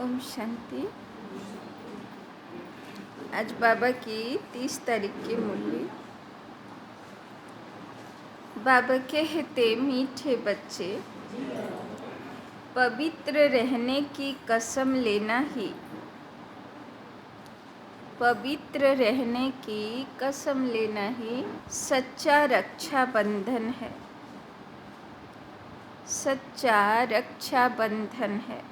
ओम शांति। आज बाबा की 30 तारीख की मुरली। बाबा कहते, मीठे बच्चे, पवित्र रहने की कसम लेना ही पवित्र रहने की कसम लेना ही सच्चा रक्षा बंधन है। सच्चा रक्षा बंधन है।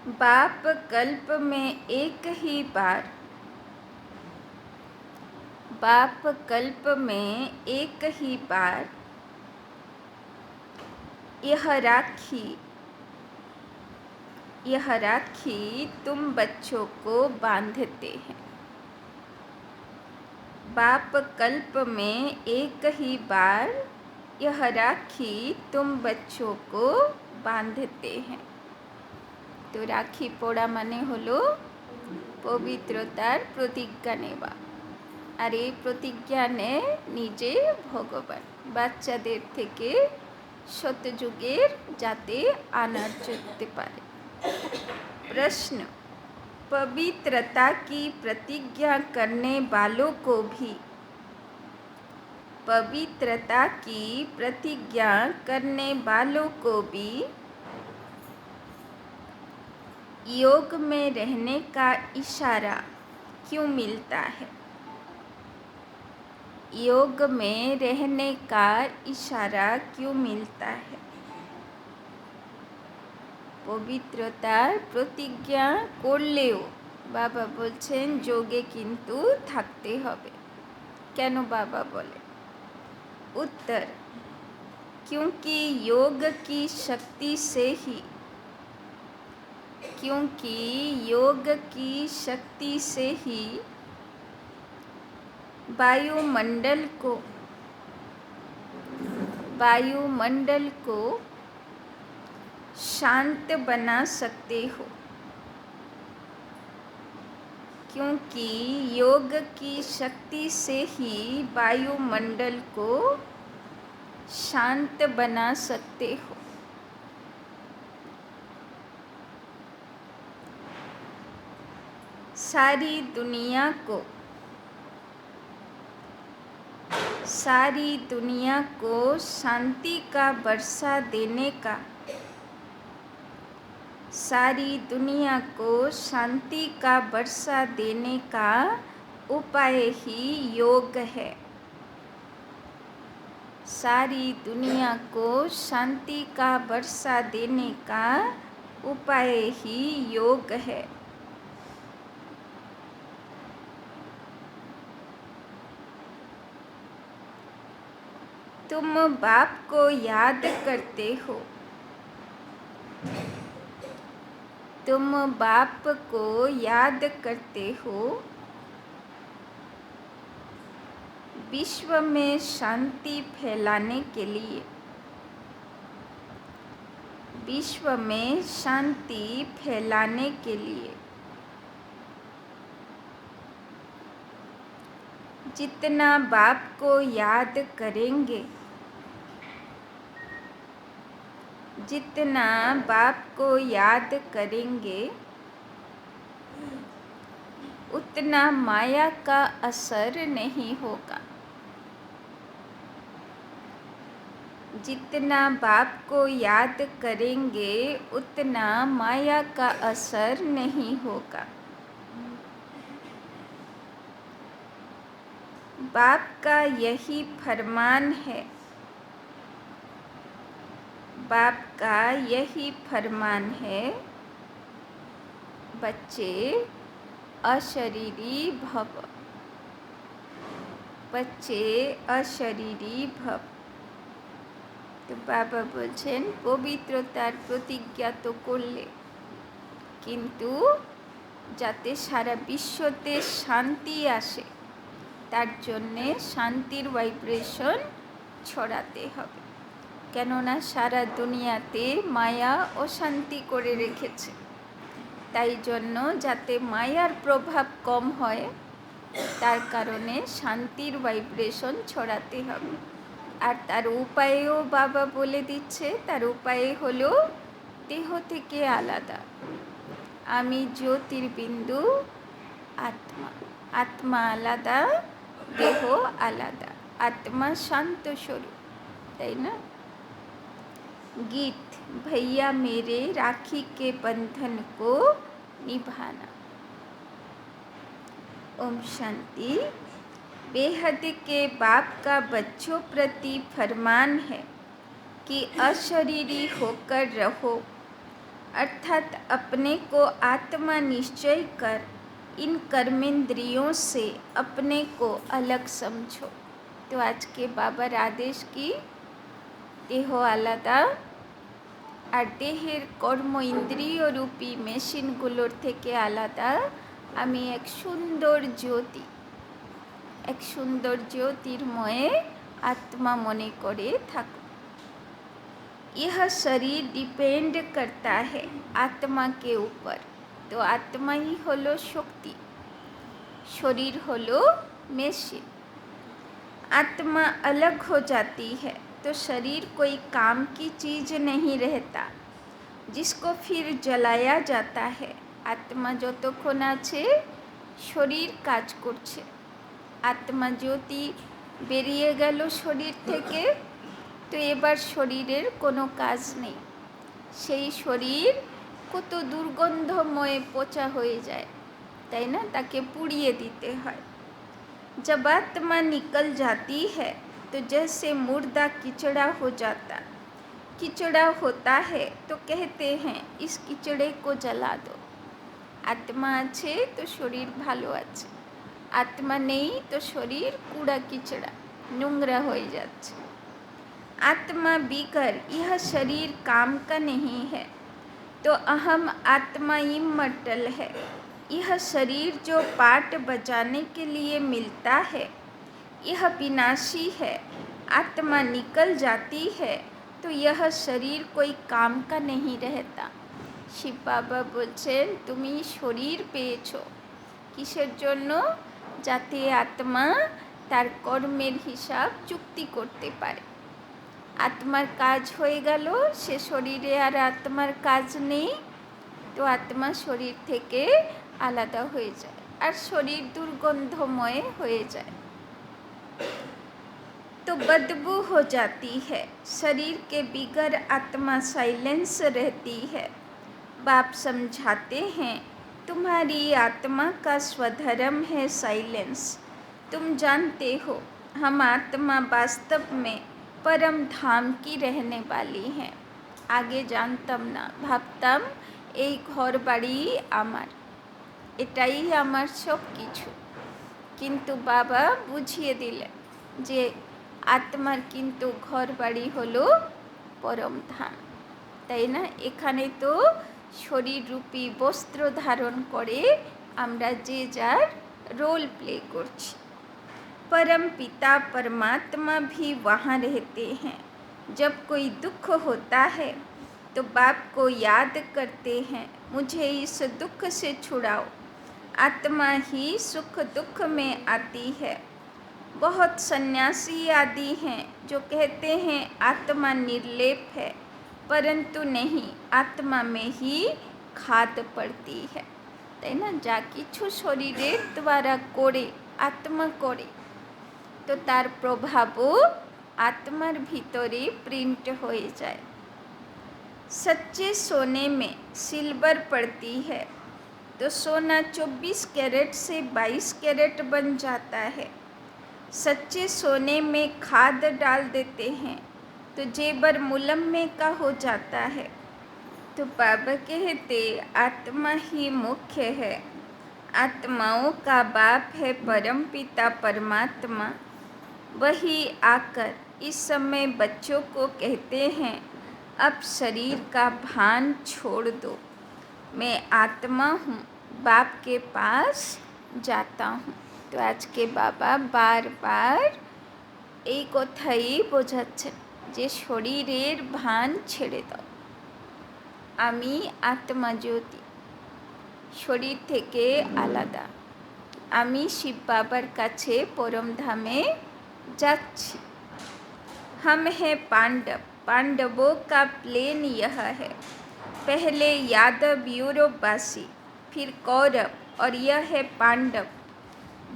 बाप कल्प में एक ही बार यह राखी तुम बच्चों को बांधते हैं। बाप कल्प में एक ही बार यह राखी तुम बच्चों को बांधते हैं। तो राखी पोड़ा माने हलो पवित्रतार प्रतिज्ञा नेवा। আর এই প্রতিজ্ঞা নেয় নিজে ভগবান বাচ্চাদের থেকে সত্যযুগের যাতে আনার যেতে পারে। प्रश्न, पवित्रता की प्रतिज्ञा करने वालों को भी योग में रहने का इशारा क्यों मिलता है? योग में रहने का इशारा क्यों मिलता है? পবিত্রতার প্রতিজ্ঞা করলেও বাবা বলছেন যোগে কিন্তু থাকতে হবে। কেন বাবা বলে? उत्तर, क्योंकि योग की शक्ति से ही वायुमंडल को शांत बना सकते हो। क्योंकि योग की शक्ति से ही वायुमंडल को शांत बना सकते हो। सारी दुनिया को शांति का वर्षा देने का उपाय ही योग है। सारी दुनिया को शांति का वर्षा देने का उपाय ही योग है। तुम बाप को याद करते हो विश्व में शांति फैलाने के लिए। जितना बाप को याद करेंगे उतना माया का असर नहीं होगा। जितना बाप को याद करेंगे उतना माया का असर नहीं होगा। बाप का यही फरमान है, बच्चे अशरीरी भव। তো বাবা বলছেন পবিত্রতার প্রতিজ্ঞা তো করলে, কিন্তু যাতে সারা বিশ্বতে শান্তি আসে তার জন্যে শান্তির ভাইব্রেশন ছড়াতে হবে। কেননা সারা দুনিয়াতে মায়া অশান্তি করে রেখেছে, তাই জন্য যাতে মায়ার প্রভাব কম হয় তার কারণে শান্তির ভাইব্রেশন ছড়াতে হবে। আর তার উপায়ও বাবা বলে দিচ্ছে। তার উপায় হলো দেহ থেকে আলাদা। আমি জ্যোতির্বিন্দু, আত্মা। আত্মা আলাদা, দেহ আলাদা। আত্মা শান্ত স্বরূপ, তাই না? गीत भैया मेरे राखी के बंधन को निभाना। ओम शांति। बेहद के बाप का बच्चों प्रति फरमान है कि अशरीरी होकर रहो, अर्थात अपने को आत्मा निश्चय कर इन कर्मेंद्रियों से अपने को अलग समझो। तो आज के बाबर आदेश की देह आलादा আর দেহের কর্ম ইন্দ্রিয় রূপী মেশিনগুলোর থেকে আলাদা আমি এক সুন্দর জ্যোতির্ময়ে আত্মা মনে করে থাকো। यह शरीर डिपेंड करता है आत्मा के ऊपर। तो आत्मा ही हलो शक्ति, शरीर हलो मेशिन। आत्मा अलग हो जाती है तो शरीर कोई काम की चीज़ नहीं रहता जिसको फिर जलाया जाता है। आत्मा যতক্ষণ আছে শরীর কাজ করছে। আত্মা জ্যোতি বেরিয়ে গেল শরীর থেকে, তো এবার শরীরের কোনো কাজ নেই। সেই শরীর কত দুর্গন্ধময় পচা হয়ে যায়, তাই না? তাকে পুড়িয়ে দিতে হয়। जब आत्मा निकल जाती है तो जैसे मुर्दा कीचड़ा हो जाता, कीचड़ा होता है तो कहते हैं इस कीचड़े को जला दो। आत्मा আছে তো শরীর ভালো আছে, आत्मा নেই তো শরীর কুড়া কিচড়া, নোংরা হয়ে যাচ্ছে। आत्मा बिगर यह शरीर काम का नहीं है, तो अहम आत्मा इमर्टल है। यह शरीर जो पाठ बजाने के लिए मिलता है यह विनाशी है। आत्मा निकल जाती है तो यह शरीर कोई काम का नहीं रहता। শিব বাবা বলছেন তুমি শরীর পেয়েছো কিসের জন্য? যাতে আত্মা তার কর্মের হিসাব চুক্তি করতে পারে। আত্মার কাজ হয়ে গেল, সে শরীরে আর আত্মার কাজ নেই, তো আত্মা শরীর থেকে আলাদা হয়ে যায় আর শরীর দুর্গন্ধময় হয়ে যায়। तो बदबू हो जाती है। शरीर के बिगर आत्मा साइलेंस रहती है। बाप समझाते हैं तुम्हारी आत्मा का स्वधर्म है साइलेंस। तुम जानते हो हम आत्मा वास्तव में परम धाम की रहने वाली हैं। आगे जानतम ना, भाबताम এই ঘর বাড়ি আমার, এটাই আমার সব কিছু। কিন্তু বাবা বুঝিয়ে দিলেন যে আত্মার কিন্তু ঘর বাড়ি হলো পরম ধাম, তাই না? এখানে তো শরীর রূপী বস্ত্র ধারণ করে আমরা যে যার रोल प्ले করছি। परम पिता परमात्मा भी वहाँ रहते हैं। जब कोई दुख होता है तो बाप को याद करते हैं मुझे इस दुख से छुड़ाओ। आत्मा ही सुख दुख में आती है। बहुत सन्यासी आदि हैं जो कहते हैं आत्मा निर्लेप है, परंतु नहीं, आत्मा में ही खाद पड़ती है, তাই না? যা কিছু শরীরের দ্বারা করে আত্মা করে, তো তার প্রভাবও আত্মার ভিতরে প্রিন্ট হয়ে যায়। सच्चे सोने में सिल्वर पड़ती है तो सोना 24 कैरेट से 22 कैरेट बन जाता है। सच्चे सोने में खाद डाल देते हैं तो जेबर मुलम्मे का हो जाता है। तो बाबा कहते आत्मा ही मुख्य है। आत्माओं का बाप है परम पिता परमात्मा। वही आकर इस समय बच्चों को कहते हैं, अब शरीर का भान छोड़ दो, मैं आत्मा हूँ, बाप के पास जाता हूँ। तो आज के बाबा बार बार এই কথাই বোঝাচ্ছেন যে শরীরের ভান ছেড়ে দাও, আমি আত্মা জ্যোতি, শরীর থেকে আলাদা, আমি শিব বাবার কাছে পরমধামে যাচ্ছি। हम हैं पांडव, पांडवों का प्लेन यह है, पहले यादव यूरोपवासी, फिर कौरव और यह है पांडव।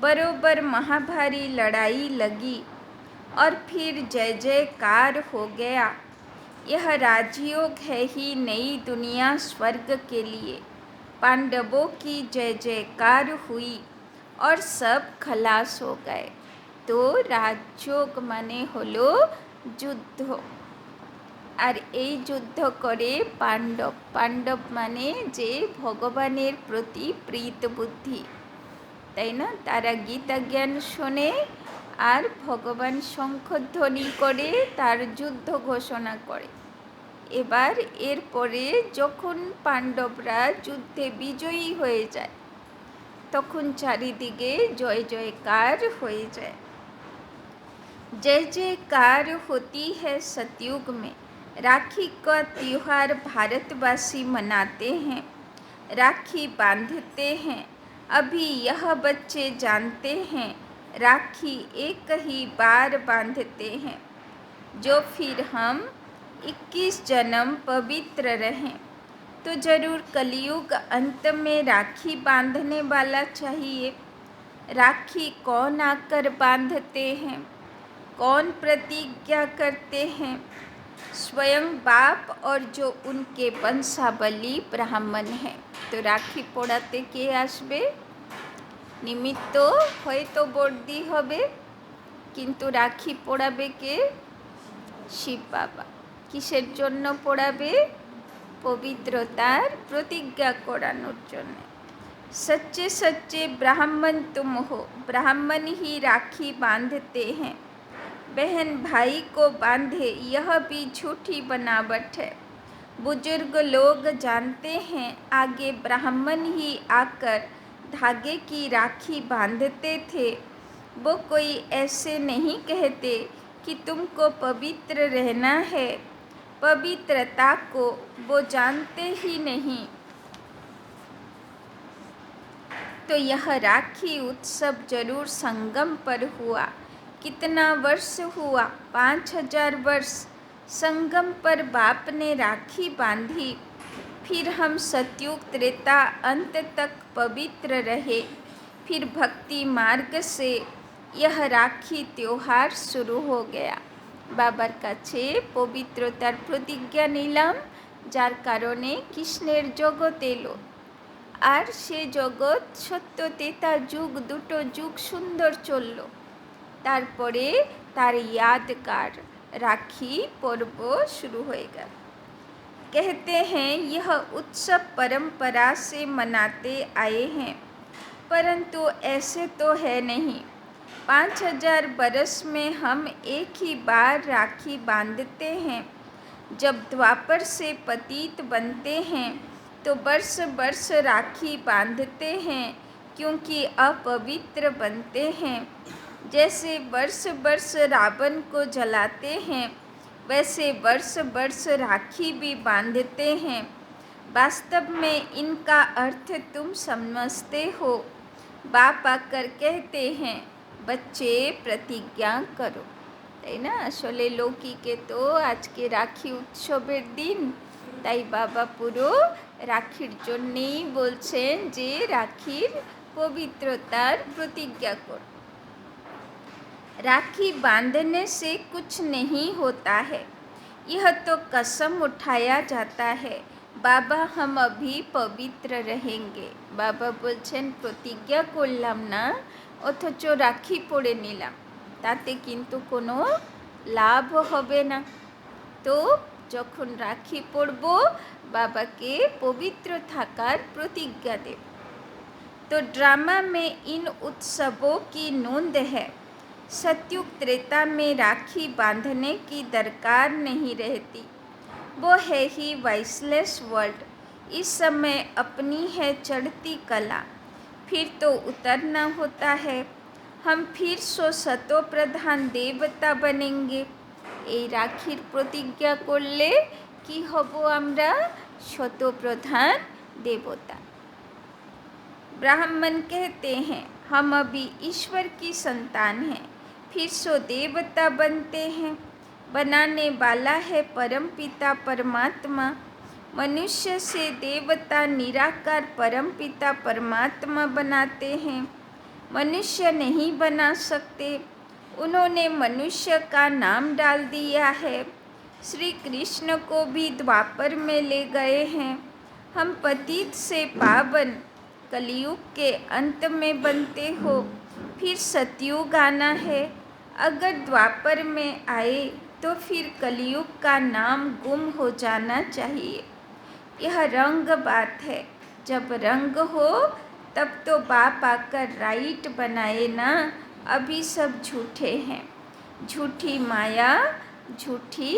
बरोबर महाभारी लड़ाई लगी और फिर जय जयकार हो गया। यह राजयोग है ही नई दुनिया स्वर्ग के लिए। पांडवों की जय जयकार हुई और सब खलास हो गए। तो রাজযোগ মানে হলো যুদ্ধ, আর এই যুদ্ধ করে পাণ্ডব, পাণ্ডব মানে যে ভগবানের প্রতি প্রীত বুদ্ধি, তাই না? তারা গীতা জ্ঞান শোনে আর ভগবান শঙ্খধ্বনি করে তার যুদ্ধ ঘোষণা করে। এবার এরপরে যখন পাণ্ডবরা যুদ্ধে বিজয়ী হয়ে যায় তখন চারিদিকে জয় জয়কার হয়ে যায়। जय जयकार होती है सतयुग में। राखी का त्योहार भारतवासी मनाते हैं, राखी बांधते हैं। अभी यह बच्चे जानते हैं राखी एक ही बार बांधते हैं, जो फिर हम 21 जन्म पवित्र रहें। तो ज़रूर कलयुग अंत में राखी बांधने वाला चाहिए। राखी कौन आकर बांधते हैं, कौन प्रतिज्ञा करते हैं? स्वयं बाप और जो उनके वंशावली ब्राह्मण हैं। तो राखी पोड़ाते के आसबे, निमित्त হয়তো বর্দি হবে, কিন্তু রাখি পোড়াবে কে? শিব বাবা। কিসের জন্য পোড়াবে? পবিত্রতার প্রতিজ্ঞা করানোর জন্য। सच्चे सच्चे ब्राह्मण तुम हो, ब्राह्मण ही राखी बांधते हैं। बहन भाई को बांधे यह भी झूठी बनावट है। बुजुर्ग लोग जानते हैं आगे ब्राह्मण ही आकर धागे की राखी बांधते थे। वो कोई ऐसे नहीं कहते कि तुमको पवित्र रहना है, पवित्रता को वो जानते ही नहीं। तो यह राखी उत्सव जरूर संगम पर हुआ। कितना वर्ष हुआ? 5000 वर्ष। संगम पर बाप ने राखी बांधी, फिर हम सतयुग त्रेता अंत तक पवित्र रहे। फिर भक्ति मार्ग से यह राखी त्योहार शुरू हो गया। बाबार काछे पवित्रतार प्रतिज्ञा निलाम, जार कारणे कृष्णेर जगत एलो। আর সে জগৎ সত্য তেতা যুগ, দুটো যুগ সুন্দর চলল। তারপরে তার यादगार राखी पर्व शुरू हो गया। कहते हैं यह उत्सव परंपरा से मनाते आए हैं, परंतु ऐसे तो है नहीं। 5000 बरस में हम एक ही बार राखी बांधते हैं। जब द्वापर से पतित बनते हैं तो वर्ष वर्ष राखी बांधते हैं, क्योंकि अपवित्र बनते हैं। जैसे वर्ष वर्ष रावण को जलाते हैं, वैसे वर्ष वर्ष राखी भी बांधते हैं। वास्तव में इनका अर्थ तुम समझते हो। बाप आकर कहते हैं बच्चे प्रतिज्ञा करो, তাই না? আসলে লৌকিকে তো আজকে রাখি উৎসবের দিন, তাই বাবা পুরো রাখির জন্যেই বলছেন যে রাখির পবিত্রতার প্রতিজ্ঞা কর। राखी बांधने से कुछ नहीं होता है, यह तो कसम उठाया जाता है। बाबा हम अभी पवित्र रहेंगे। बाबा बोलছেন প্রতিজ্ঞা করলাম না, অথচ রাখি পড়ে নিলাম, তাতে কিন্তু কোনো লাভ হবে না। তো যখন রাখি পড়ব বাবাকে পবিত্র থাকার প্রতিজ্ঞা দেব। तो ड्रामा में इन उत्सवों की नोंद है। सतयुग त्रेता में राखी बांधने की दरकार नहीं रहती, वो है ही वाइसलेस वर्ल्ड। इस समय अपनी है चढ़ती कला, फिर तो उतरना होता है। हम फिर सतो प्रधान देवता बनेंगे। এই রাখির প্রতিজ্ঞা করলে কি হব আমরা? শতপ্রধান देवता। ब्राह्मण कहते हैं हम अभी ईश्वर की संतान हैं, फिर देवता बनते हैं। बनाने वाला है परम पिता परमात्मा। मनुष्य से देवता निराकार परम पिता परमात्मा बनाते हैं। मनुष्य नहीं बना सकते, उन्होंने मनुष्य का नाम डाल दिया है। श्री कृष्ण को भी द्वापर में ले गए हैं। हम पतित से पावन कलयुग के अंत में बनते हो, फिर सतयुग आना है। अगर द्वापर में आए तो फिर कलयुग का नाम गुम हो जाना चाहिए। यह रंग बात है, जब रंग हो तब तो बाप आकर राइट बनाए ना। अभी सब झूठे हैं, झूठी माया झूठी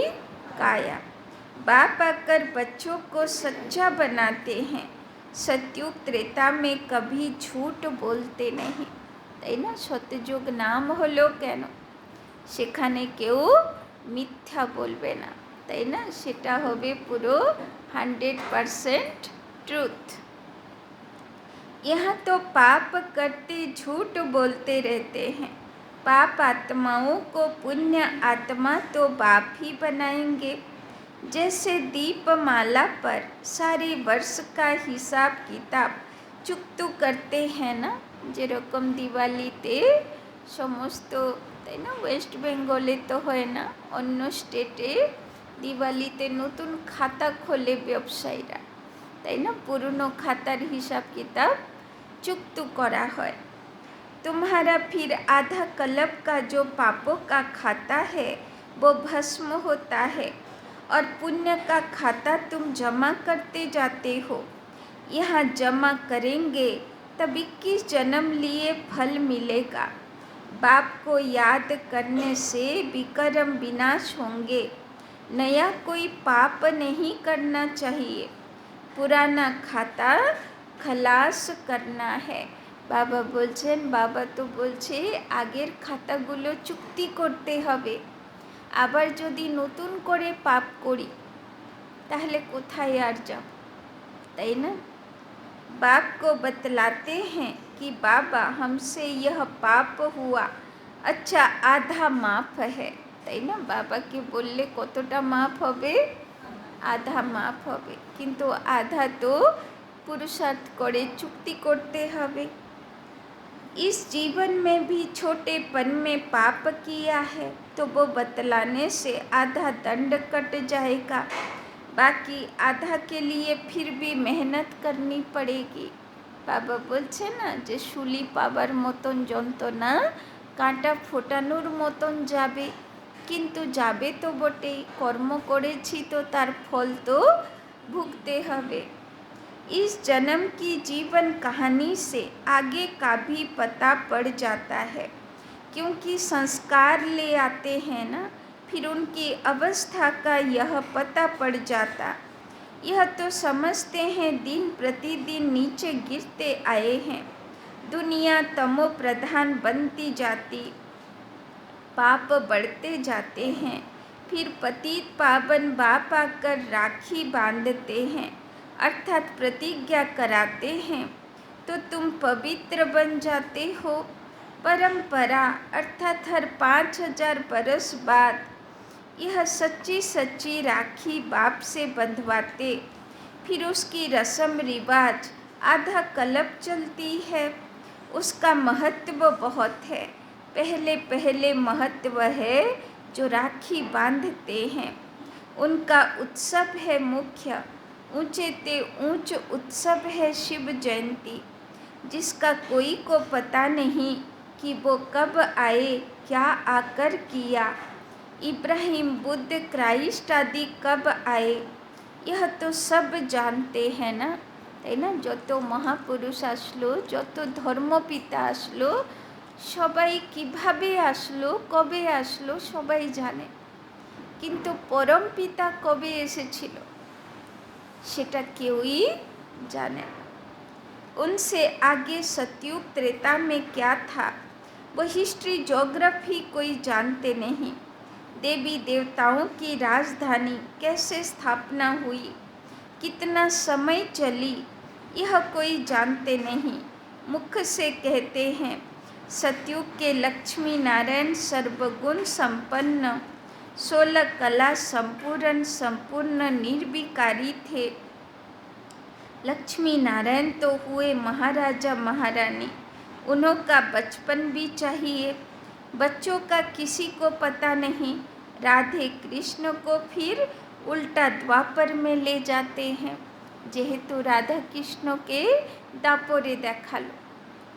काया। बाप आकर बच्चों को सच्चा बनाते हैं। सतयुग त्रेता में कभी झूठ बोलते नहीं, তাই না? সত্যযুগ নাম হলো কেন? সেখানে কেউ মিথ্যা বলবে না, তাই না? সেটা হবে পুরো 100% ट्रूथ। यहाँ तो पाप करते झूठ बोलते रहते हैं। पाप आत्माओं को पुण्य आत्मा तो बाप ही बनाएंगे। जैसे दीपमाला पर सारे वर्ष का हिसाब किताब चुकतू करते हैं ना, যেরকম দিওয়ালিতে সমস্ত, তাই না? ওয়েস্ট বেঙ্গলে তো হয় না, অন্য স্টেটে দিওয়ালিতে নতুন খাতা খোলে ব্যবসায়ীরা, তাই না? পুরনো খাতার হিসাব কিতাব चुकतू करा है। तुम्हारा फिर आधा कल्प का जो पापों का खाता है वो भस्म होता है, और पुण्य का खाता तुम जमा करते जाते हो। यहाँ जमा करेंगे तब 21 जन्म लिए फल मिलेगा। बाप को याद करने से विकर्म विनाश होंगे। नया कोई पाप नहीं करना चाहिए, पुराना खाता खलास करना है। बाबा बोलছেন, बाबा तो বলছে আগের খাতাগুলো চুক্তি করতে হবে। আবার যদি নতুন করে পাপ করি তাহলে কোথায় আর যাব, তাই না? बाप को बतलाते हैं कि बाबा हमसे यह पाप हुआ, अच्छा आधा माफ है, তাই না? বাবাকে বললে কতটা মাফ হবে? আধা মাফ হবে, কিন্তু আধা তো पुरुषार्थ करे चुक्ति करते हवे। इस जीवन में भी छोटेपन में पाप किया है तो वो बतलाने से आधा दंड कट जाएगा, बाकी आधा के लिए फिर भी मेहनत करनी पड़ेगी। बाबा बोलছে না যে শুলি পাবার মতন যন্ত্রণা কাঁটা ফোটানোর মতন যাবে, কিন্তু যাবে তো বটেই। কর্ম করেছি তো তার ফল তো ভুগতে হবে। इस जन्म की जीवन कहानी से आगे का भी पता पड़ जाता है, क्योंकि संस्कार ले आते हैं ना, फिर उनकी अवस्था का यह पता पड़ जाता। यह तो समझते हैं दिन प्रतिदिन नीचे गिरते आए हैं, दुनिया तमो प्रधान बनती जाती, पाप बढ़ते जाते हैं। फिर पतित पावन बाप आकर राखी बांधते हैं, अर्थात प्रतिज्ञा कराते हैं, तो तुम पवित्र बन जाते हो। परंपरा अर्थात हर 5000 बरस बाद यह सच्ची सच्ची राखी बाप से बंधवाते, फिर उसकी रस्म रिवाज आधा कल्प चलती है। उसका महत्व बहुत है। पहले पहले महत्व है जो राखी बांधते हैं, उनका उत्सव है मुख्य। ऊंचे ते ऊंच उत्सव है शिव जयंती, जिसका कोई को पता नहीं कि वो कब आए, क्या आकर किया। इब्राहिम बुद्ध क्राइस्ट आदि कब आए यह तो सब जानते हैं ना, তাই না? যত মহাপুরুষ আসলো, যত ধর্মপিতা আসলো, সবাই কিভাবে আসলো, কবে আসলো সবাই জানে, কিন্তু পরম পিতা কবে এসেছিল সেটা কেউই জানে না। उनसे आगे सतयुग त्रेता में क्या था वो हिस्ट्री ज्योग्राफी कोई जानते नहीं। देवी देवताओं की राजधानी कैसे स्थापना हुई, कितना समय चली, यह कोई जानते नहीं। मुख से कहते हैं सतयुग के लक्ष्मी नारायण सर्वगुण संपन्न, 16 कला संपूर्ण निर्विकारी थे। लक्ष्मी नारायण तो हुए महाराजा महारानी, उन्हों का बचपन भी चाहिए। बच्चों का किसी को पता नहीं। राधे कृष्ण को फिर उल्टा द्वापर में ले जाते हैं। যেহেতু রাধা কৃষ্ণকে দাপরে দেখালো,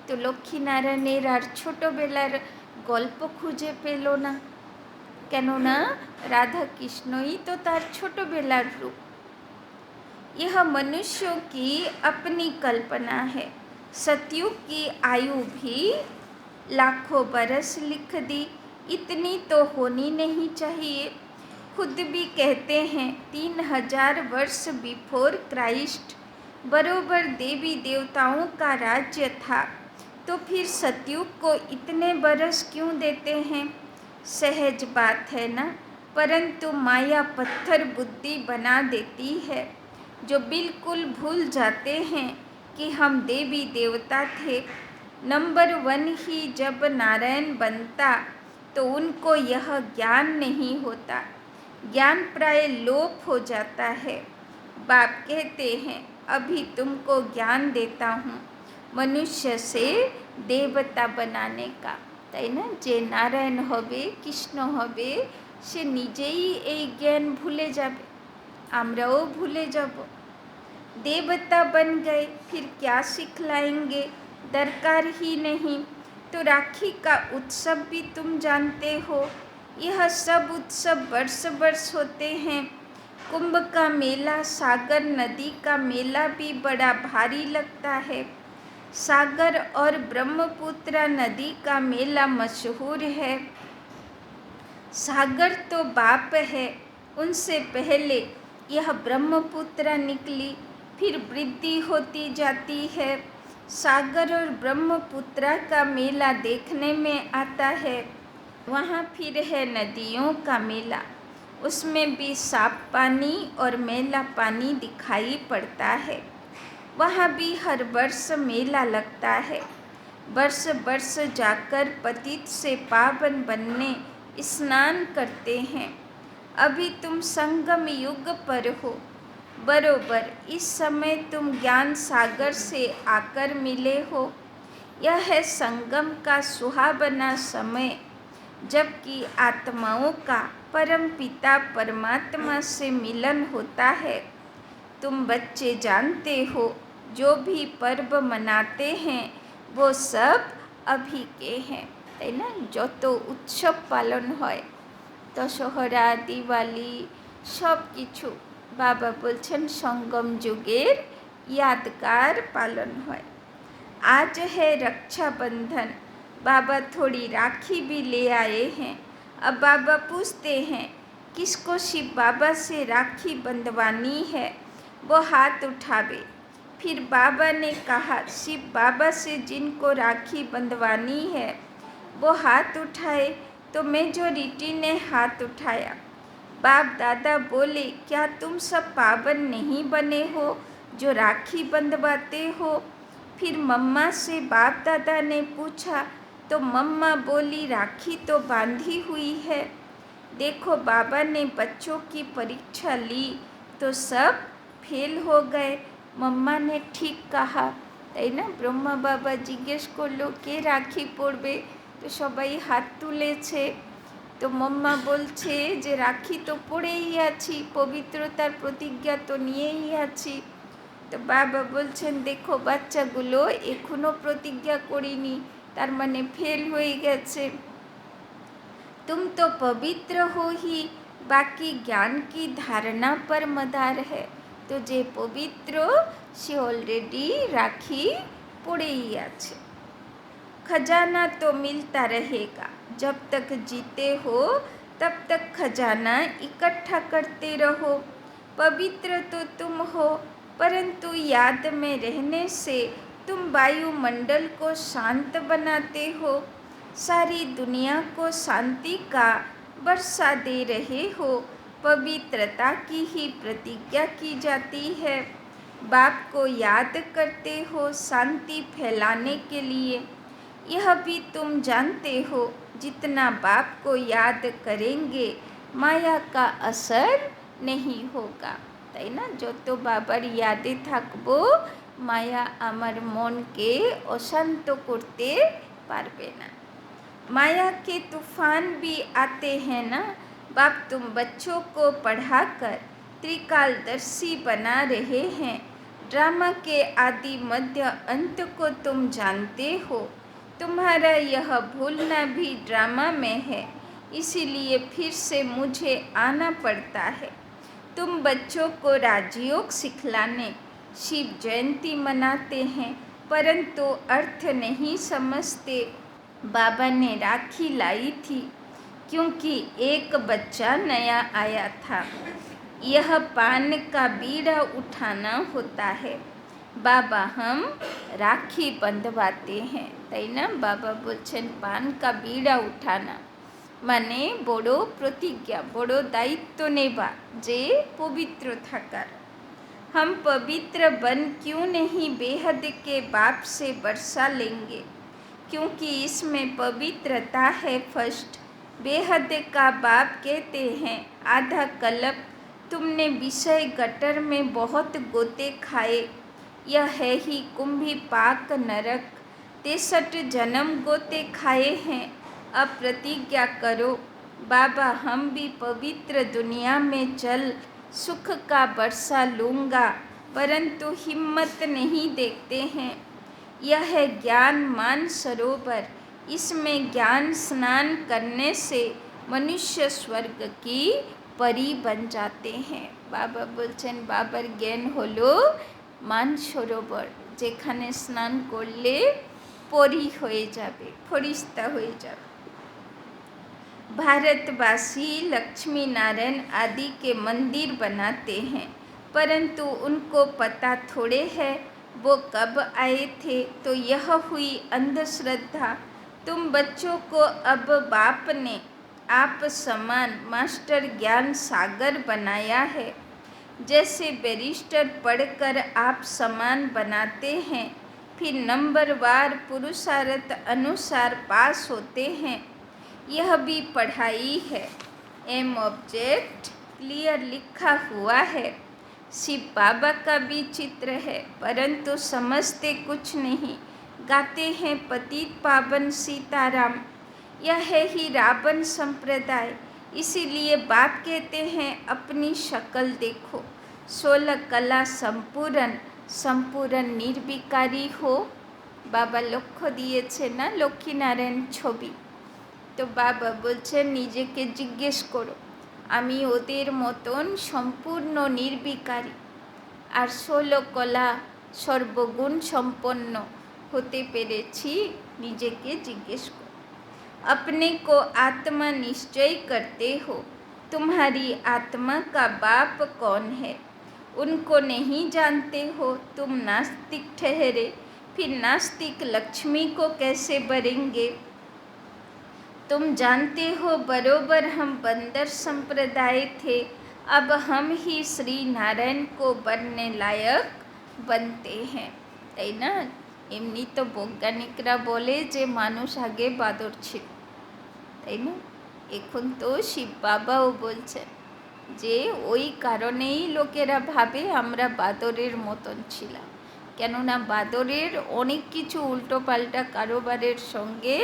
তো লক্ষ্মীনারায়ণের আর ছোটোবেলার গল্প খুঁজে পেল না, কেননা রাধা কৃষ্ণই তো তার ছোটোবেলার রূপ। यह मनुष्यों की अपनी कल्पना है। सतयुग की आयु भी लाखों बरस लिख दी, इतनी तो होनी नहीं चाहिए। खुद भी कहते हैं 3000 वर्ष बिफोर क्राइस्ट बरोबर देवी देवताओं का राज्य था, तो फिर सतयुग को इतने बरस क्यों देते हैं? सहज बात है ना, परंतु माया पत्थर बुद्धि बना देती है, जो बिल्कुल भूल जाते हैं कि हम देवी देवता थे। नंबर 1 ही जब नारायण बनता तो उनको यह ज्ञान नहीं होता, ज्ञान प्राय लोप हो जाता है। बाप कहते हैं अभी तुमको ज्ञान देता हूँ मनुष्य से देवता बनाने का, তাই না? যে নারায়ণ হবে, কৃষ্ণ হবে, সে নিজেই এই জ্ঞান ভুলে যাবে, আমরাও ভুলে যাব। देवता बन गए फिर क्या सिखलाएंगे, दरकार ही नहीं। तो राखी का उत्सव भी तुम जानते हो, यह सब उत्सव वर्ष वर्ष होते हैं। कुंभ का मेला, सागर नदी का मेला भी बड़ा भारी लगता है। सागर और ब्रह्मपुत्र नदी का मेला मशहूर है। सागर तो बाप है, उनसे पहले यह ब्रह्मपुत्र निकली, फिर वृद्धि होती जाती है। सागर और ब्रह्मपुत्र का मेला देखने में आता है। वहाँ फिर है नदियों का मेला, उसमें भी साफ पानी और मैला पानी दिखाई पड़ता है। वहाँ भी हर वर्ष मेला लगता है। वर्ष वर्ष जाकर पतित से पावन बनने स्नान करते हैं। अभी तुम संगम युग पर हो, बरोबर इस समय तुम ज्ञान सागर से आकर मिले हो। यह है संगम का सुहावना समय, जबकि आत्माओं का परम पिता परमात्मा से मिलन होता है। तुम बच्चे जानते हो जो भी पर्व मनाते हैं वो सब अभी के हैं, তাই না? যত উৎসব পালন হয়, দশহরা, দিওয়ালি, সব কিছু बाबा बोलছেন संगम जुगेर यादगार पालन है। आज है रक्षाबंधन, बाबा थोड़ी राखी भी ले आए हैं। अब बाबा पूछते हैं किसको शिव बाबा से राखी बंधवानी है, वो हाथ उठावे। फिर बाबा ने कहा शिव बाबा से जिनको राखी बंधवानी है वो हाथ उठाए, तो मेजोरिटी ने हाथ उठाया। बाप दादा बोले क्या तुम सब पावन नहीं बने हो जो राखी बंधवाते हो? फिर मम्मा से बाप दादा ने पूछा, तो मम्मा बोली राखी तो बांधी हुई है। देखो बाबा ने बच्चों की परीक्षा ली तो सब फेल हो गए। मम्मा ने ठीक कहा, তাই না? ব্রহ্মা বাবা জিজ্ঞেস করলো কে রাখি পড়বে, তো সবাই হাত তুলেছে। তো মাম্মা বলছে যে রাখি তো পড়েই আছি, পবিত্রতার প্রতিজ্ঞা তো নিয়েই আছি। তো বাবা বলছেন দেখো বাচ্চাগুলো এখনও প্রতিজ্ঞা করিনি, তার মানে ফেল হয়ে গেছে। तुम तो पवित्र हो ही, बाकी ज्ञान की धारणा पर मदार है। तो जे पवित्र সে অলরেডি রাখি পড়েই আছে। खजाना तो मिलता रहेगा। जब तक जीते हो तब तक खजाना इकट्ठा करते रहो। पवित्र तो तुम हो, परंतु याद में रहने से तुम वायुमंडल को शांत बनाते हो, सारी दुनिया को शांति का वर्षा दे रहे हो। पवित्रता की ही प्रतिज्ञा की जाती है। बाप को याद करते हो शांति फैलाने के लिए। यह भी तुम जानते हो, जितना बाप को याद करेंगे माया का असर नहीं होगा, তাই না? যত বাবার ইয়াদে থাকবো মায়া আমার মনকে অশান্ত করতে পারবে না। माया के तूफान भी आते हैं ना। बाप तुम बच्चों को पढ़ाकर त्रिकालदर्शी बना रहे हैं। ड्रामा के आदि मध्य अंत को तुम जानते हो। तुम्हारा यह भूलना भी ड्रामा में है, इसीलिए फिर से मुझे आना पड़ता है। तुम बच्चों को राजयोग सिखलाने शिव जयंती मनाते हैं, परंतु अर्थ नहीं समझते। बाबा ने राखी लाई थी क्योंकि एक बच्चा नया आया था। यह पान का बीड़ा उठाना होता है। बाबा हम राखी बंधवाते हैं, তাই না? বাবা বলছেন পান কা বিড়া উঠানা মানে বড় প্রতিজ্ঞা, বড় দায়িত্ব নেবা যে পবিত্র থাকার। हम पवित्र बन क्यों नहीं बेहद के बाप से वर्षा लेंगे, क्योंकि इसमें पवित्रता है फर्स्ट। बेहद का बाप कहते हैं आधा कल्प तुमने विषय गटर में बहुत गोते खाए, यह है ही कुंभी पाक नरक। 63 जन्म गोते खाए हैं। अब प्रतिज्ञा करो बाबा हम भी पवित्र दुनिया में चल सुख का वर्षा लूँगा, परंतु हिम्मत नहीं देखते हैं। यह है ज्ञान मान सरोवर, इसमें ज्ञान स्नान करने से मनुष्य स्वर्ग की परी बन जाते हैं। बाबा बोलছেন बाबार ज्ञान हलो मान सरोवर, যেখানে স্নান করলে পরি হয়ে যাবে, ফরিস্তা হয়ে যাবে। भारतवासी लक्ष्मी नारायण आदि के मंदिर बनाते हैं, परंतु उनको पता थोड़े है वो कब आए थे। तो यह हुई अंधश्रद्धा। तुम बच्चों को अब बाप ने आप समान मास्टर ज्ञान सागर बनाया है। जैसे बैरिस्टर पढ़कर आप समान बनाते हैं, फिर नंबरवार पुरुषार्थ अनुसार पास होते हैं। यह भी पढ़ाई है। एम ऑब्जेक्ट क्लियर लिखा हुआ है। शिव बाबा का भी चित्र है, परंतु समझते कुछ नहीं। गाते हैं पतित पावन सीताराम। यह है ही रावण संप्रदाय। इसीलिए बाप कहते हैं अपनी शक्ल देखो। 16 कला संपूर्ण संपूर्ण निर्विकारी हो। बाबा लक्ष्य दिए ना लक्ष्मी नारायण छवि। तो बाबा बोलছেন নিজেকে জিজ্ঞেস করো আমি ওদের মতন সম্পূর্ণ নির্বিকারী আর 16 কলা সর্বগুণ সম্পন্ন होते পেরেছি। নিজেকে জিজ্ঞেস করো। अपने को आत्मा निश्चय करते हो। तुम्हारी आत्मा का बाप कौन है, उनको नहीं जानते हो। तुम नास्तिक ठहरे, फिर नास्तिक लक्ष्मी को कैसे भरेंगे। तुम जानते हो बरोबर हम बंदर संप्रदाय थे, अब हम ही श्री नारायण को बनने लायक बनते हैं। তাই না? এমনি তো বৈজ্ঞানিকরা বলে যে মানুষ আগে বাদর ছিল, তাই না? এখন তো শিব বাবাও বলছেন যে ওই কারণেই লোকেরা ভাবে আমরা বাদরের মতন ছিলাম, কেননা বাদরের অনেক কিছু উল্টোপাল্টা কারবারের সঙ্গে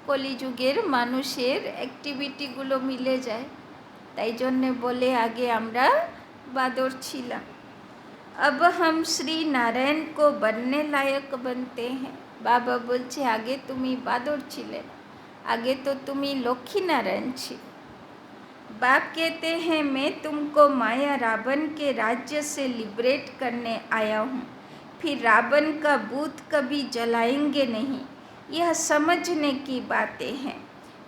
কলিযুগের মানুষের অ্যাক্টিভিটিগুলো মিলে যায়, তাই জন্যে বলে আগে আমরা বাদর ছিলাম। अब हम श्री नारायण को बनने लायक बनते हैं। बाबा बोलছে आगे তুমি বাদর ছিলে না, आगे तो তুমি লক্ষ্মী नारायण ছিলে। बाप कहते हैं मैं तुमको माया रावण के राज्य से लिबरेट करने आया हूँ। फिर रावण का बूथ कभी जलाएंगे नहीं। यह समझने की बातें हैं।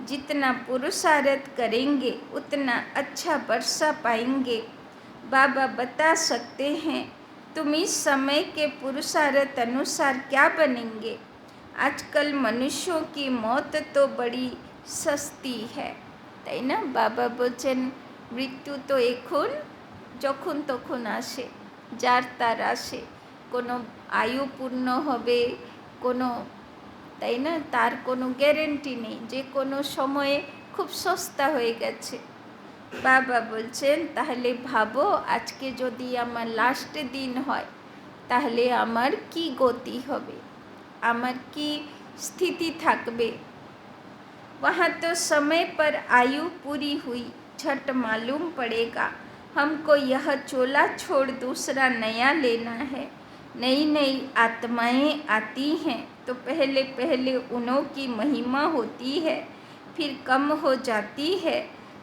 जितना पुरुषार्थ करेंगे उतना अच्छा वर्षा पाएंगे। बाबा बता सकते हैं तुम इस समय के पुरुषार्थ अनुसार क्या बनेंगे। आजकल मनुष्यों की मौत तो बड़ी सस्ती है, তাই না? বাবা বলছেন মৃত্যু তো এখন যখন তখন আসে, যার তার আসে, কোনো আয়ু পূর্ণ হবে, কোনো, তাই না, তার কোনো গ্যারেন্টি নেই, যে কোনো সময়ে খুব সস্তা হয়ে গেছে। বাবা বলছেন তাহলে ভাবো আজকে যদি আমার লাস্ট দিন হয় তাহলে আমার কি গতি হবে, আমার কি स्थिति থাকবে। वहाँ तो समय पर आयु पूरी हुई, झट मालूम पड़ेगा हमको यह चोला छोड़ दूसरा नया लेना है। नई नई आत्माएं आती हैं तो पहले पहले उन्हों की महिमा होती है, फिर कम हो जाती है।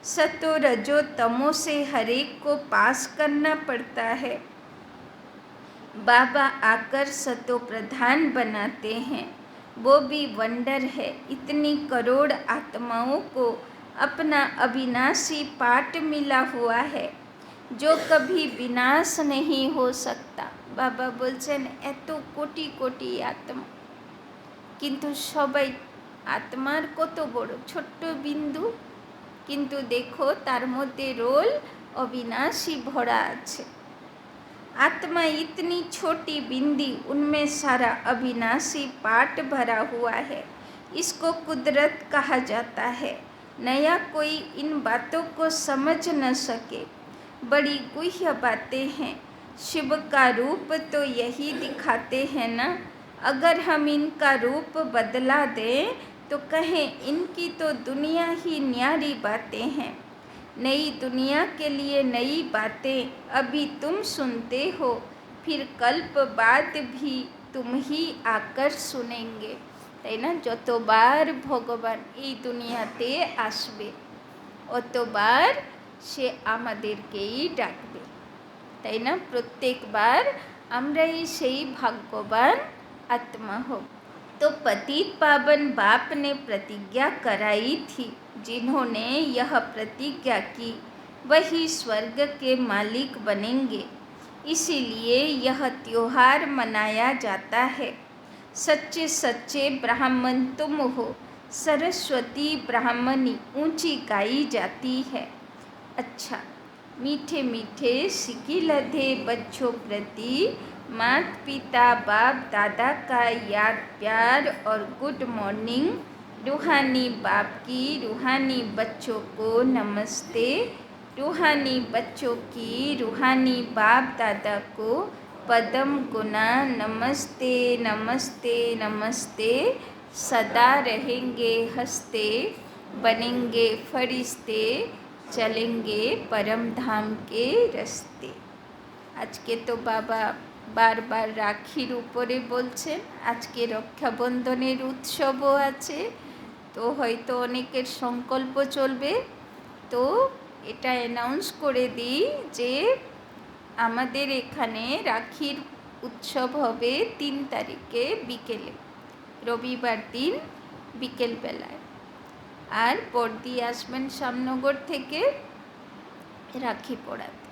सतो रजो तमो से हरेक को पास करना पड़ता है। बाबा आकर सतो प्रधान बनाते हैं, वो भी वंडर है। इतनी करोड़ आत्माओं को अपना अविनाशी पाठ मिला हुआ है जो कभी विनाश नहीं हो सकता। बाबा बोलছেন এত কোটি কোটি আত্মা, কিন্তু সবাই আত্মার কত বড় ছোট্ট বিন্দু, কিন্তু দেখো তার মধ্যে রোল অবিনাশী ভরা আছে। आत्मा इतनी छोटी बिंदी, उनमें सारा अविनाशी पाठ भरा हुआ है। इसको कुदरत कहा जाता है। नया कोई इन बातों को समझ न सके, बड़ी गुह्य बातें हैं। शिव का रूप तो यही दिखाते हैं ना। अगर हम इनका रूप बदला दें तो कहें इनकी तो दुनिया ही न्यारी बातें हैं। नई दुनिया के लिए नई बातें अभी तुम सुनते हो, फिर कल्प बाद भी तुम ही आकर सुनेंगे। তাই না? যতবার ভগবান এই দুনিয়াতে আসবে অতবার সে আমাদেরকেই ডাকবে, তাই না? প্রত্যেকবার আমরাই সেই ভাগ্যবান আত্মা হব। तो पतित पावन बाप ने प्रतिज्ञा कराई थी, जिन्होंने यह प्रतिज्ञा की वही स्वर्ग के मालिक बनेंगे। इसीलिए यह त्योहार मनाया जाता है। सच्चे सच्चे ब्राह्मण तुम हो, सरस्वती ब्राह्मणी ऊंची गाई जाती है। अच्छा, मीठे मीठे सिकी लधे बच्चों प्रति माता पिता बाप दादा का याद प्यार और गुड मॉर्निंग। रूहानी बाप की रूहानी बच्चों को नमस्ते। रूहानी बच्चों की रूहानी बाप दादा को पदम गुना नमस्ते नमस्ते नमस्ते। सदा रहेंगे हंसते, बनेंगे फरिश्ते, चलेंगे परम धाम के रास्ते। आज के तो बाबा बार बार রাখির উপরে বলছেন। আজকে রক্ষাবন্ধনের উৎসবও আছে, তো হয়তো অনেকের সংকল্প চলবে। তো এটা অ্যানাউন্স করে দিই যে আমাদের এখানে রাখির উৎসব হবে 3 তারিখে বিকেলে, রবিবার দিন বিকেলবেলায়। আর বড়দি আসবেন শ্যামনগর থেকে রাখি পড়াতে,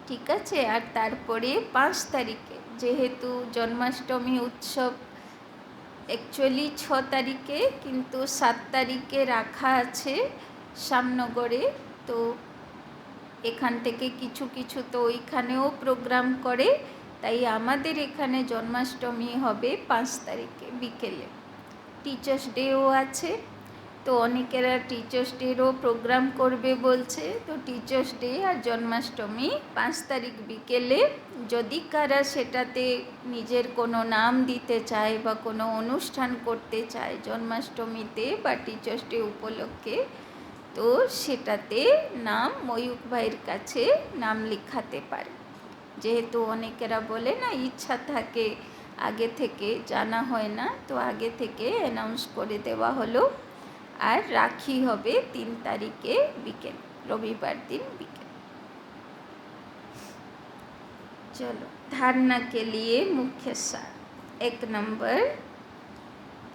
ঠিক আছে? আর তারপরে 5 তারিখে যেহেতু জন্মাষ্টমী উৎসব অ্যাকচুয়ালি 6 তারিখে, কিন্তু 7 তারিখে রাখা আছে শ্যামনগরে। তো এখান থেকে কিছু কিছু তো ওইখানেও প্রোগ্রাম করে, তাই আমাদের এখানে জন্মাষ্টমী হবে 5 তারিখে বিকেলে। টিচার্স ডেও আছে, তো অনেকেরা টিচার্স ডেরও প্রোগ্রাম করবে বলছে। তো টিচার্স ডে আর জন্মাষ্টমী 5 তারিখ বিকেলে। যদি কারা সেটাতে নিজের কোনো নাম দিতে চায় বা কোনো অনুষ্ঠান করতে চায় জন্মাষ্টমীতে বা টিচার্স ডে উপলক্ষে, তো সেটাতে নাম ময়ূক ভাইয়ের কাছে নাম লেখাতে পারে। যেহেতু অনেকেরা বলে না ইচ্ছা থাকে আগে থেকে, জানা হয় না, তো আগে থেকে অ্যানাউন্স করে দেওয়া হলো। আর রাখি হবে 3 তারিখে বিকেল, रविवार दिन বিকেল। चलो, धारणा के लिए मुख्य सार। 1 नंबर,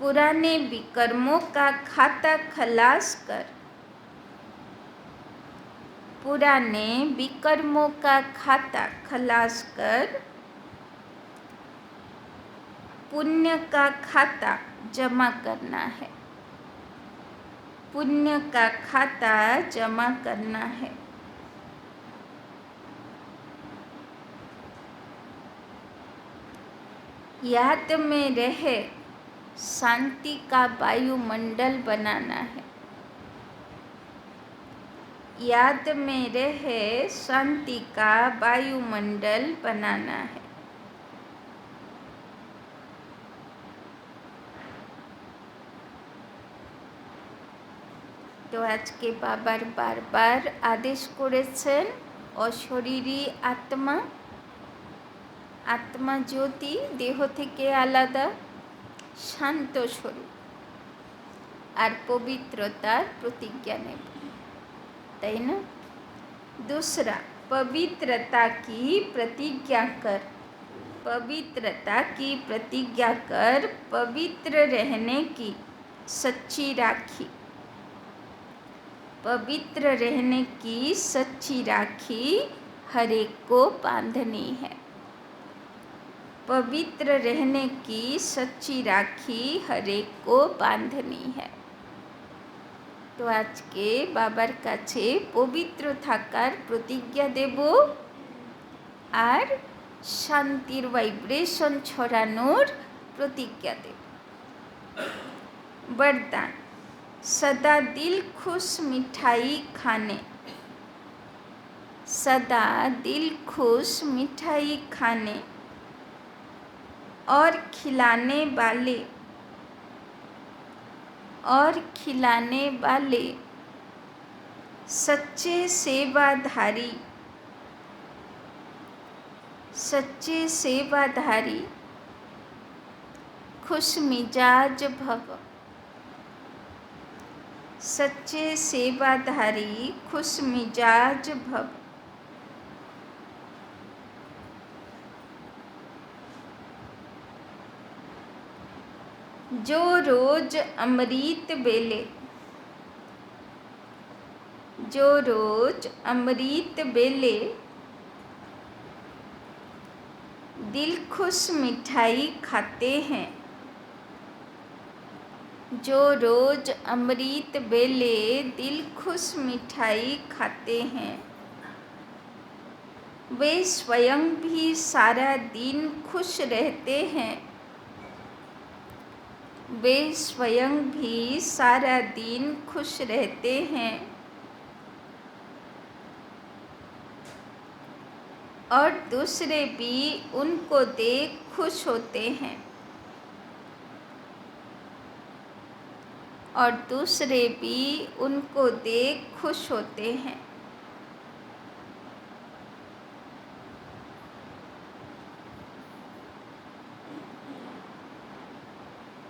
पुराने विकर्मों का खाता खलास कर, पुराने विकर्मों का खाता खलास कर पुण्य का खाता जमा करना है, पुण्य का खाता जमा करना है। याद में रहे शांति का वायुमंडल बनाना है, याद में रहे शांति का वायुमंडल बनाना है। तो आज के बाबार बार बार आदेश करेছেন অশরীরী आत्मा, आत्मा ज्योति देह থেকে আলাদা, शांत स्वरूप और पवित्रतार प्रतिज्ञा नेब, ताई ना। दूसरा, पवित्रता की प्रतिज्ञा कर, पवित्रता की प्रतिज्ञा कर, पवित्र रहने की सच्ची राखी, पवित्र रहने की सच्ची राखी हर एक को बांधनी है, पवित्र रहने की सच्ची राखी हर एक को बांधनी है। तो आज के बाबार काछे पवित्र थाकार प्रतिज्ञा देब और शांतिर वाइब्रेशन छड़ानोर प्रतिज्ञा देब। वरदान, सदा दिल खुश मिठाई खाने, सदा दिल खुश मिठाई खाने और खिलाने वाले, और खिलाने वाले सच्चे सेवाधारी, सच्चे सेवाधारी खुश मिजाज भव, सच्चे सेवाधारी खुश मिजाज भव। जो रोज अमृत बेले, जो रोज अमृत बेले दिल खुश मिठाई खाते हैं, जो रोज अमृत बेले दिल खुश मिठाई खाते हैं, वे स्वयं भी सारा दिन खुश रहते हैं, वे स्वयं भी सारा दिन खुश रहते हैं और दूसरे भी उनको देख खुश होते हैं, और दूसरे भी उनको देख खुश होते हैं।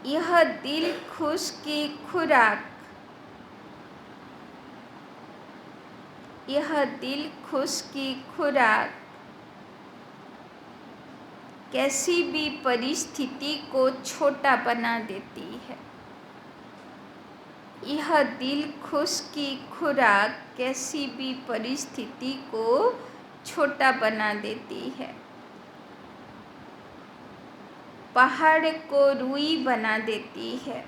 यह दिल खुश की खुराक, यह दिल खुश की खुराक कैसी भी परिस्थिति को छोटा बना देती है, यह दिल खुश की खुराक कैसी भी परिस्थिति को छोटा बना देती है, पहाड़ को रुई बना देती है,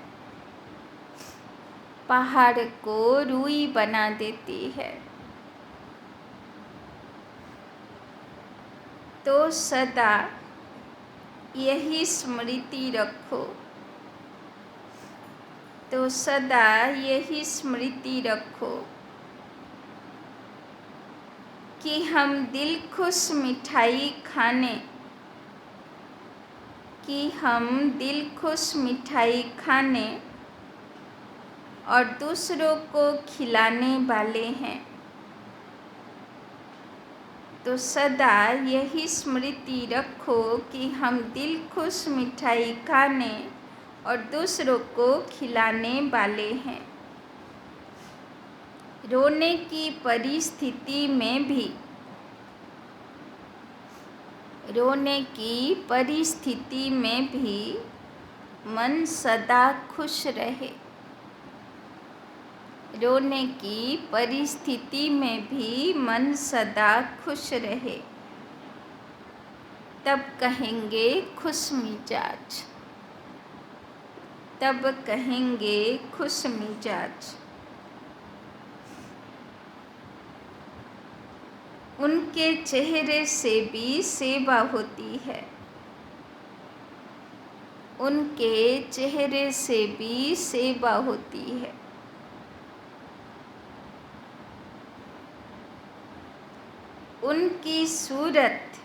पहाड़ को रुई बना देती है। तो सदा यही स्मृति रखो, तो सदा यही स्मृति रखो कि हम दिल खुश मिठाई खाने, कि हम दिल खुश मिठाई खाने और दूसरों को खिलाने वाले हैं। तो सदा यही स्मृति रखो कि हम दिल खुश मिठाई खाने और दूसरों को खिलाने वाले हैं। रोने की परिस्थिति में भी, रोने की परिस्थिति में भी मन सदा खुश रहे। रोने की परिस्थिति में भी मन सदा खुश रहे, तब कहेंगे खुश मिजाज, तब कहेंगे खुश मिजाज। उनके चेहरे से भी सेवा होती है, उनके चेहरे से भी सेवा होती है। उनकी सूरत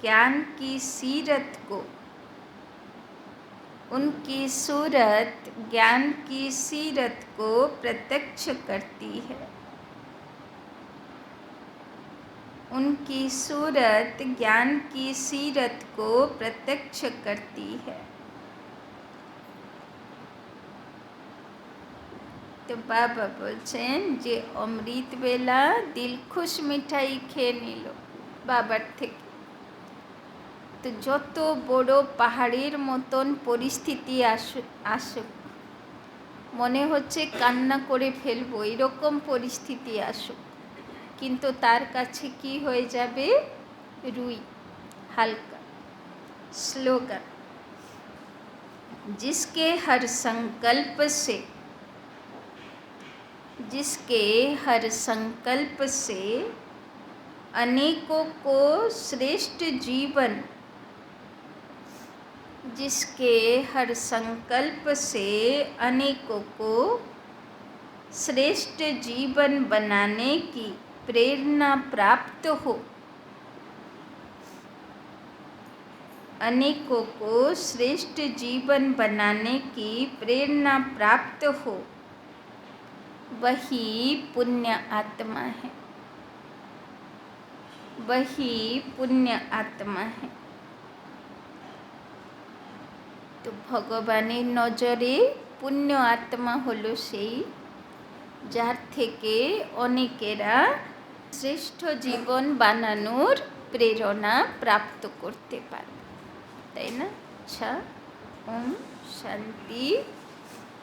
ज्ञान की सीरत को, उनकी सूरत ज्ञान की सीरत को प्रत्यक्ष करती है। उनकी सूरत ज्ञान की सीरत को प्रत्यक्ष करती है। तो बाबा बोलছেন যে অমৃত বেলা দিল খুশ মিঠাই খেয়ে নিল বাবার থেকে। তো যত বড় পাহাড়ের মতন পরিস্থিতি আসুক, মনে হচ্ছে কান্না করে ফেলবো এরকম পরিস্থিতি আসুক, কিন্তু তার কাছে কি হয়ে যাবে? রুই, হালকা। স্লোগান, जिसके हर संकल्प से, जिसके हर संकल्प से अनेकों को श्रेष्ठ जीवन, जिसके हर संकल्प से अनेकों को श्रेष्ठ जीवन बनाने की प्रेरणा प्राप्त हो, अनेकों को श्रेष्ठ जीवन बनाने की प्रेरणा प्राप्त हो, वही पुण्य आत्मा है, वही पुण्य आत्मा है। तो भगवाনের नजरे पुण्य आत्मा हलो सेई जार थेके अनेकेरा श्रेष्ठ जीवन बानानोर प्रेरणा प्राप्त करते पारे, ताई ना? अच्छा, ओम शांति।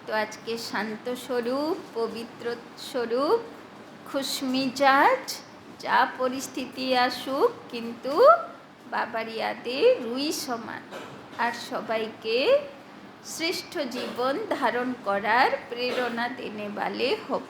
तो आज के शांत स्वरूप, पवित्र स्वरूप, खुशमिजाज, जा परिस्थिति आसुक किन्तु बाबार यादे रुई समान और सबाइके श्रेष्ठ जीवन धारण करार प्रेरणा देने वाले हब।